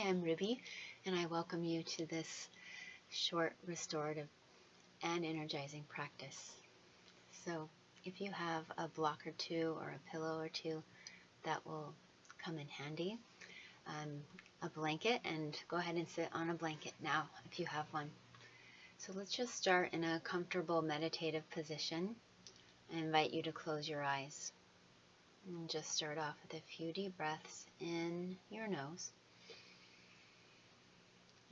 Hi, I'm Ruby, and I welcome you to this short restorative and energizing practice. So if you have a block or two or a pillow or two, that will come in handy. A blanket, and go ahead and sit on a blanket now if you have one. So let's just start in a comfortable meditative position. I invite you to close your eyes and just start off with a few deep breaths in your nose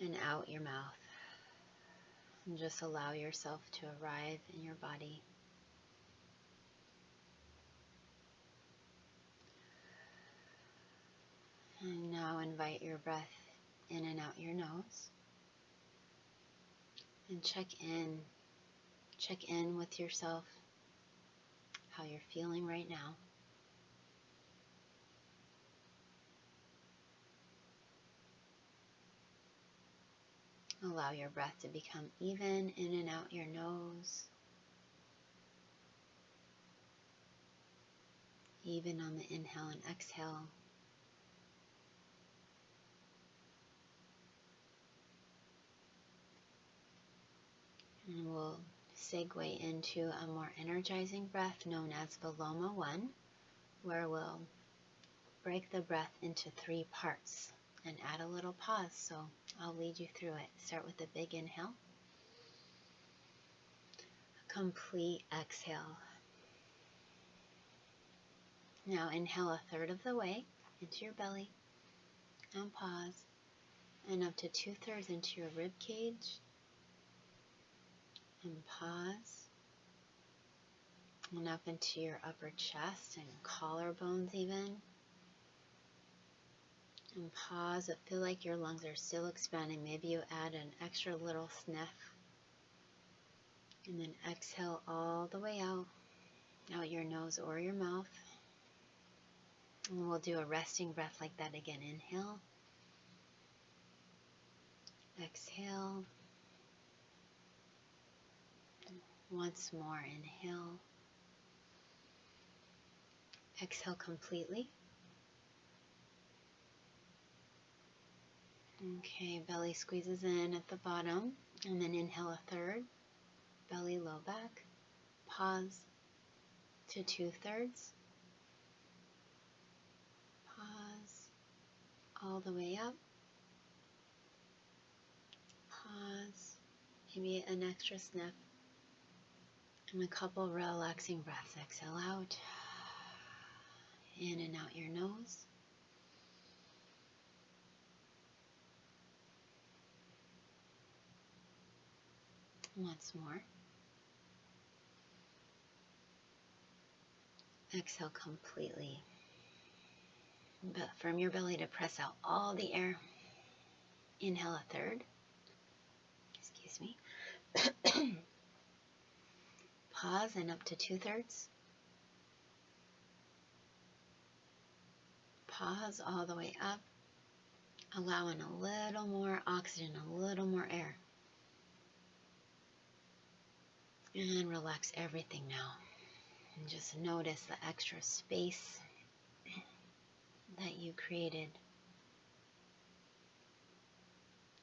and out your mouth. And just allow yourself to arrive in your body. And now invite your breath in and out your nose. And check in with yourself, how you're feeling right now. Allow your breath to become even in and out your nose, even on the inhale and exhale. And we'll segue into a more energizing breath known as Viloma 1, where we'll break the breath into 3 parts and add a little pause. So I'll lead you through it. Start with a big inhale. A complete exhale. Now inhale a third of the way into your belly and pause, and up to 2/3 into your rib cage and pause, and up into your upper chest and collarbones even, and pause. But feel like your lungs are still expanding. Maybe you add an extra little sniff, and then exhale all the way out your nose or your mouth. And we'll do a resting breath like that again. Inhale, exhale, once more. Inhale, exhale completely. Okay, belly squeezes in at the bottom, and then inhale a third, belly low back, pause to 2/3, pause all the way up, pause, maybe an extra sniff, and a couple relaxing breaths. Exhale out, in and out your nose. Once more. Exhale completely. But from your belly to press out all the air. Inhale a third. Excuse me. Pause and up to 2/3. Pause all the way up, allowing a little more oxygen, a little more air. And relax everything now. And just notice the extra space that you created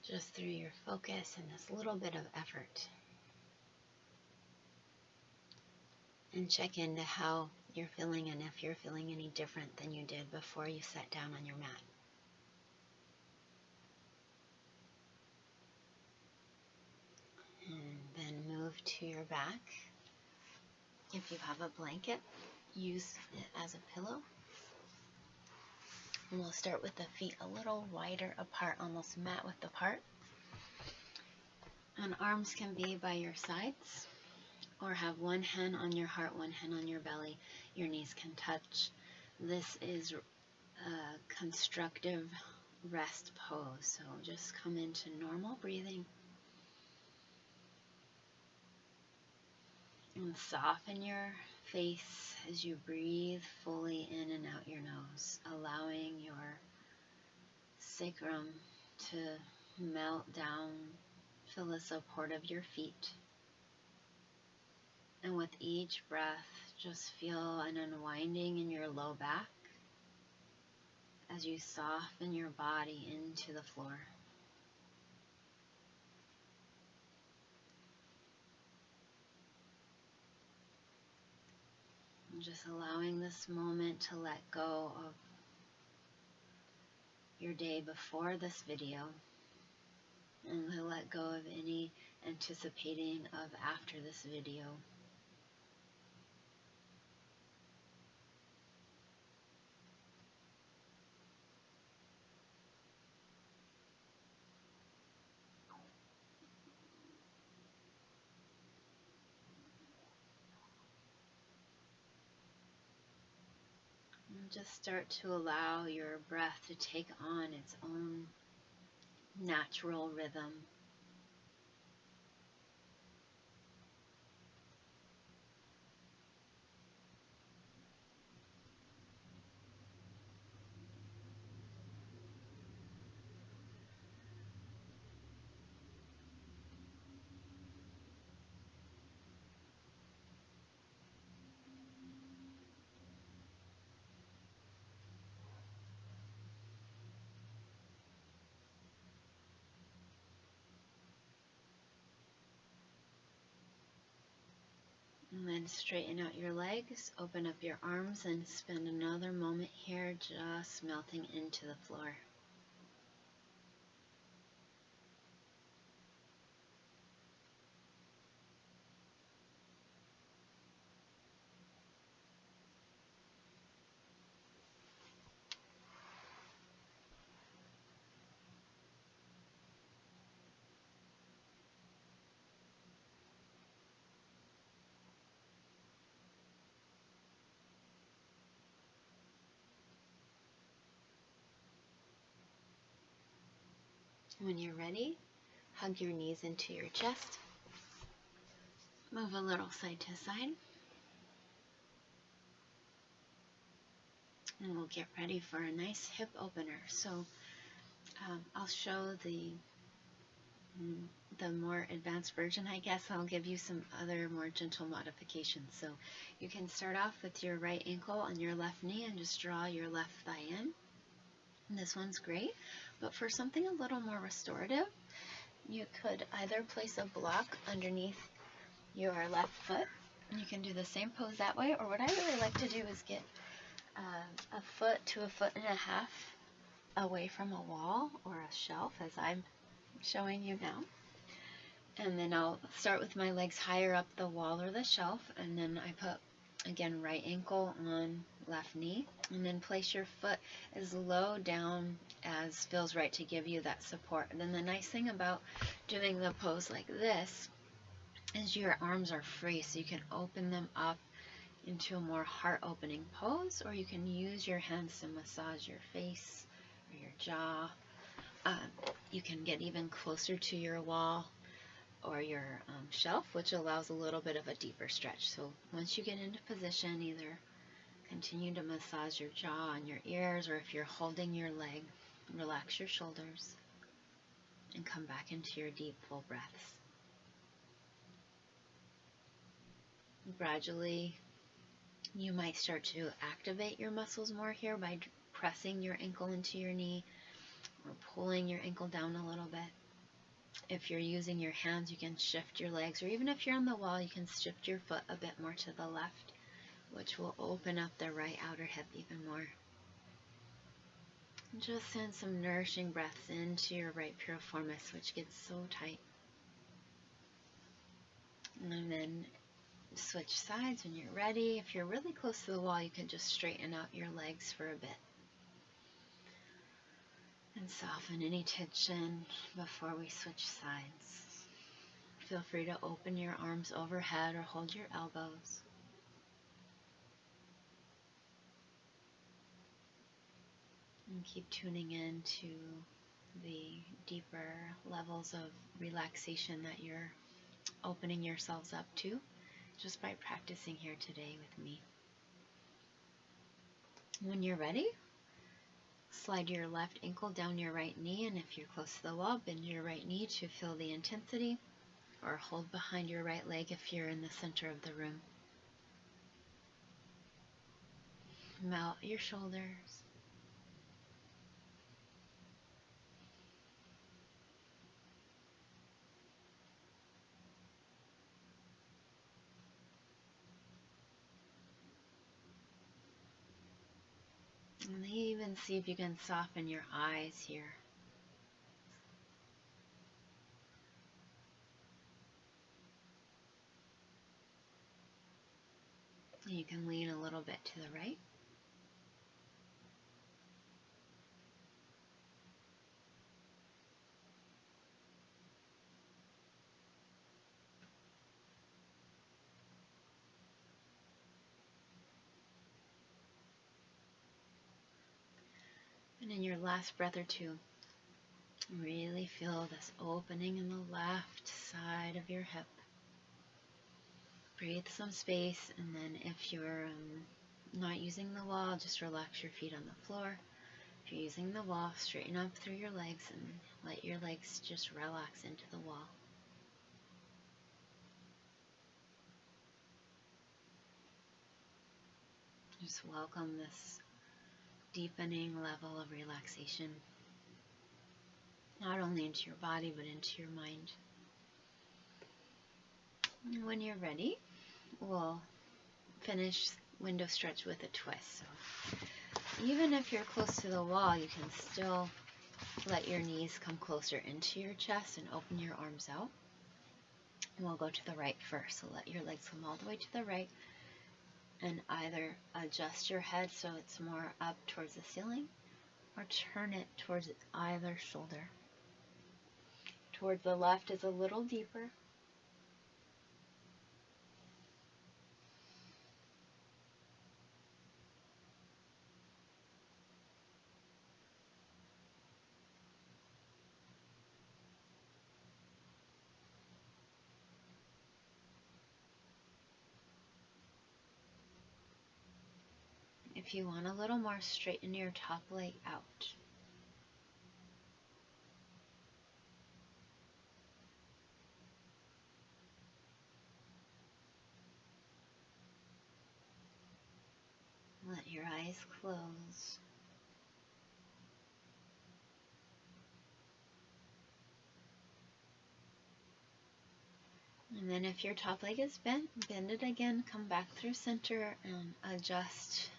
just through your focus and this little bit of effort. And check into how you're feeling and if you're feeling any different than you did before you sat down on your mat. And then move to your back. If you have a blanket, use it as a pillow. And we'll start with the feet a little wider apart, almost mat width apart. And arms can be by your sides, or have one hand on your heart, one hand on your belly. Your knees can touch. This is a constructive rest pose, so just come into normal breathing. And soften your face as you breathe fully in and out your nose, allowing your sacrum to melt down, feel the support of your feet. And with each breath, just feel an unwinding in your low back as you soften your body into the floor. And just allowing this moment to let go of your day before this video and to let go of any anticipating of after this video. And just start to allow your breath to take on its own natural rhythm. And then straighten out your legs, open up your arms, and spend another moment here just melting into the floor. When you're ready, hug your knees into your chest. Move a little side to side. And we'll get ready for a nice hip opener. So I'll show the more advanced version, I guess. I'll give you some other more gentle modifications. So you can start off with your right ankle on your left knee and just draw your left thigh in. And this one's great, but for something a little more restorative, you could either place a block underneath your left foot. You can do the same pose that way, or what I really like to do is get a foot to a foot and a half away from a wall or a shelf, as I'm showing you now. And then I'll start with my legs higher up the wall or the shelf, and then I put, again, right ankle on left knee, and then place your foot as low down as feels right to give you that support. And then the nice thing about doing the pose like this is your arms are free, so you can open them up into a more heart-opening pose, or you can use your hands to massage your face or your jaw. You can get even closer to your wall or your shelf, which allows a little bit of a deeper stretch. So once you get into position, either continue to massage your jaw and your ears, or if you're holding your leg, relax your shoulders and come back into your deep, full breaths. Gradually, you might start to activate your muscles more here by pressing your ankle into your knee or pulling your ankle down a little bit. If you're using your hands, you can shift your legs, or even if you're on the wall, you can shift your foot a bit more to the left, which will open up the right outer hip even more. And just send some nourishing breaths into your right piriformis, which gets so tight. And then switch sides when you're ready. If you're really close to the wall, you can just straighten out your legs for a bit and soften any tension before we switch sides. Feel free to open your arms overhead or hold your elbows. And keep tuning in to the deeper levels of relaxation that you're opening yourselves up to just by practicing here today with me. When you're ready, slide your left ankle down your right knee, and if you're close to the wall, bend your right knee to feel the intensity, or hold behind your right leg if you're in the center of the room. Melt your shoulders. And even see if you can soften your eyes here. You can lean a little bit to the right. And in your last breath or two, really feel this opening in the left side of your hip. Breathe some space, and then if you're not using the wall, just relax your feet on the floor. If you're using the wall, straighten up through your legs and let your legs just relax into the wall. Just welcome this deepening level of relaxation, not only into your body, but into your mind. And when you're ready, we'll finish window stretch with a twist. So even if you're close to the wall, you can still let your knees come closer into your chest and open your arms out. And we'll go to the right first. So let your legs come all the way to the right and either adjust your head so it's more up towards the ceiling or turn it towards either shoulder. Towards the left is a little deeper. If you want a little more, straighten your top leg out. Let your eyes close. And then if your top leg is bent, bend it again, come back through center and adjust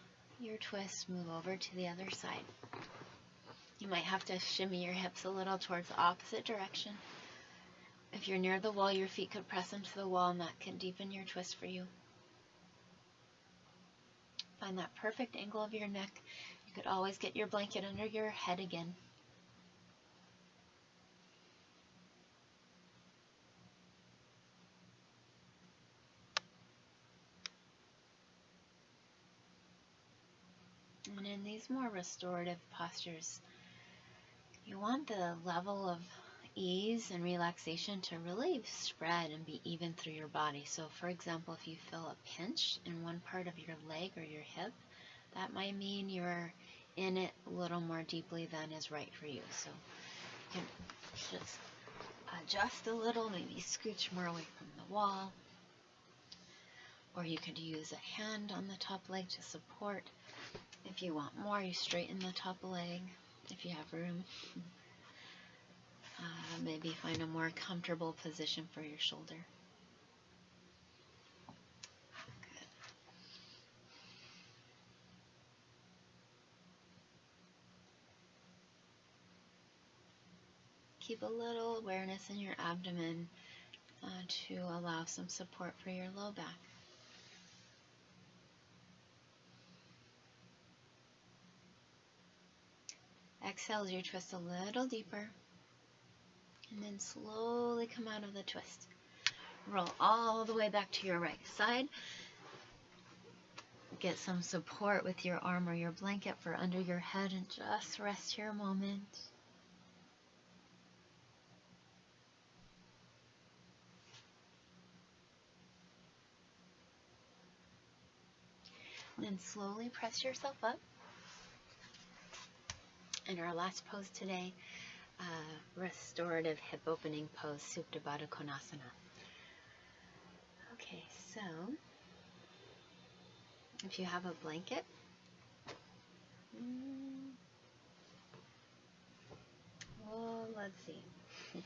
your twist, move over to the other side. You might have to shimmy your hips a little towards the opposite direction. If you're near the wall, your feet could press into the wall and that can deepen your twist for you. Find that perfect angle of your neck. You could always get your blanket under your head again. And in these more restorative postures, you want the level of ease and relaxation to really spread and be even through your body. So for example, if you feel a pinch in one part of your leg or your hip, that might mean you're in it a little more deeply than is right for you. So you can just adjust a little, maybe scooch more away from the wall, or you could use a hand on the top leg to support. If you want more, you straighten the top leg if you have room. Maybe find a more comfortable position for your shoulder. Good. Keep a little awareness in your abdomen to allow some support for your low back. Exhale as you twist a little deeper, and then slowly come out of the twist. Roll all the way back to your right side. Get some support with your arm or your blanket for under your head and just rest here a moment. And then slowly press yourself up. And our last pose today, restorative hip opening pose, Supta Baddha Konasana. Okay, so if you have a blanket, well, let's see.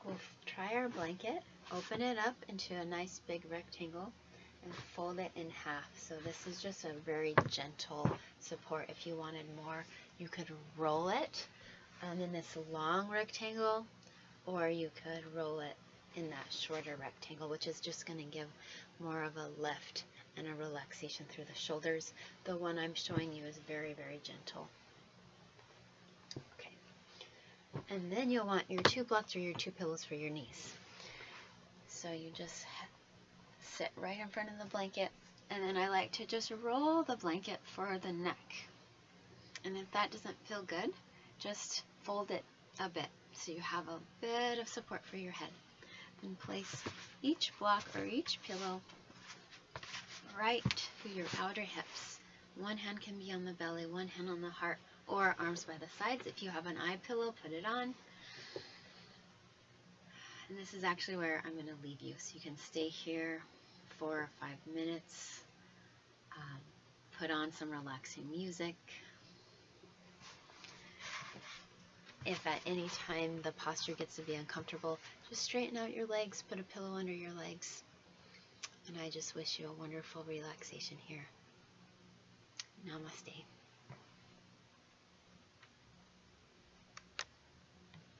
We'll try our blanket, open it up into a nice big rectangle, and fold it in half. So this is just a very gentle support. If you wanted more, you could roll it in this long rectangle, or you could roll it in that shorter rectangle, which is just going to give more of a lift and a relaxation through the shoulders. The one I'm showing you is very, very gentle. Okay. And then you'll want your 2 blocks or your 2 pillows for your knees. So you just sit right in front of the blanket, and then I like to just roll the blanket for the neck. And if that doesn't feel good, just fold it a bit so you have a bit of support for your head. And place each block or each pillow right to your outer hips. One hand can be on the belly, one hand on the heart, or arms by the sides. If you have an eye pillow, put it on. And this is actually where I'm going to leave you, so you can stay here 4 or 5 minutes. Put on some relaxing music. If at any time the posture gets to be uncomfortable, just straighten out your legs, put a pillow under your legs. And I just wish you a wonderful relaxation here. Namaste.